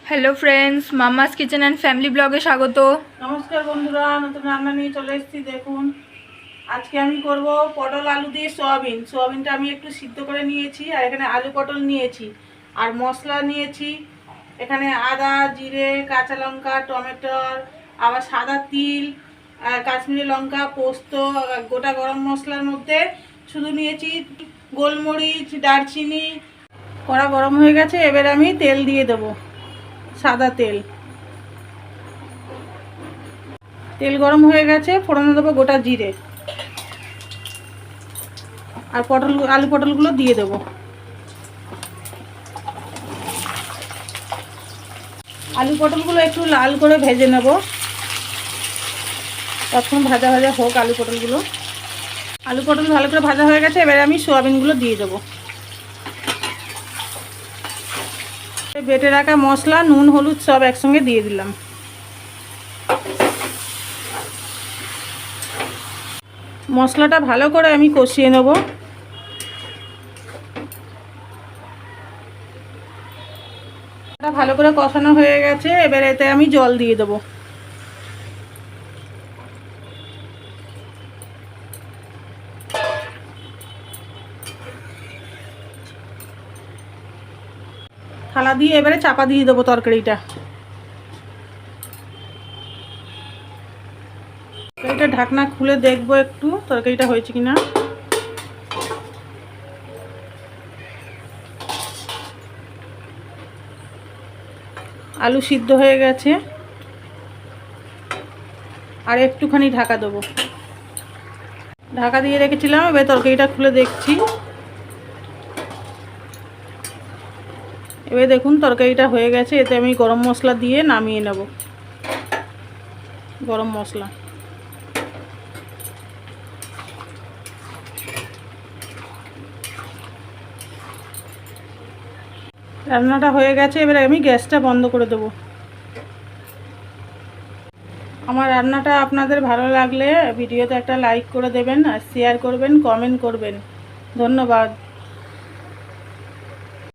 Hello friends, mamma's kitchen and family ব্লগে স্বাগত। নমস্কার বন্ধুরা, নতুন রান্না নিয়ে চলে এসেছি। দেখুন, আজকে আমি করব পটল আলু দিয়ে সয়াবিন। সয়াবিনটা আমি একটু সিদ্ধ করে নিয়েছি, আর এখানে আলু পটল নিয়েছি, আর মশলা নিয়েছি। এখানে আদা, জিরে, কাঁচা লঙ্কা, টমেটো, আবার সাদা তিল, কাশ্মীরি লঙ্কা, পোস্ত, গোটা গরম মশলার মধ্যে শুধু নিয়েছি গোলমরিচ, দারচিনি। কড়া গরম হয়ে গেছে, এবার আমি তেল দিয়ে দেবো, সাদা তেল। তেল গরম হয়ে গেছে, ফোড়নে দেবো গোটা জিরে, আর আলু পটলগুলো দিয়ে দেবো। আলু পটলগুলো একটু লাল করে ভেজে নেব, তখন ভাজা ভাজা হোক আলু পটলগুলো। আলু পটল ভালো করে ভাজা হয়ে গেছে, এবারে আমি সোয়াবিনগুলো দিয়ে দেবো। বেটে রাখা মশলা, নুন, হলুদ সব একসঙ্গে দিয়ে দিলাম। মশলাটা ভালো করে আমি কষিয়ে নেব। ভালো করে কষানো হয়ে গেছে, এবার এতে আমি জল দিয়ে দেবো। থালা দিয়ে এবারে চাপা দিয়ে দেবো তরকারিটা। তরকারিটা ঢাকনা খুলে দেখবো একটু তরকারিটা হয়েছে কিনা। আলু সিদ্ধ হয়ে গেছে, আর একটুখানি ঢাকা দেবো। ঢাকা দিয়ে রেখেছিলাম, এবার তরকারিটা খুলে দেখছি। এবার দেখুন তরকারিটা হয়ে গেছে, এতে আমি গরম মশলা দিয়ে নামিয়ে নেব। গরম মশলা, রান্নাটা হয়ে গেছে, এবার আমি গ্যাসটা বন্ধ করে দেবো। আমার রান্নাটা আপনাদের ভালো লাগলে ভিডিওতে একটা লাইক করে দেবেন, আর শেয়ার করবেন, কমেন্ট করবেন। ধন্যবাদ।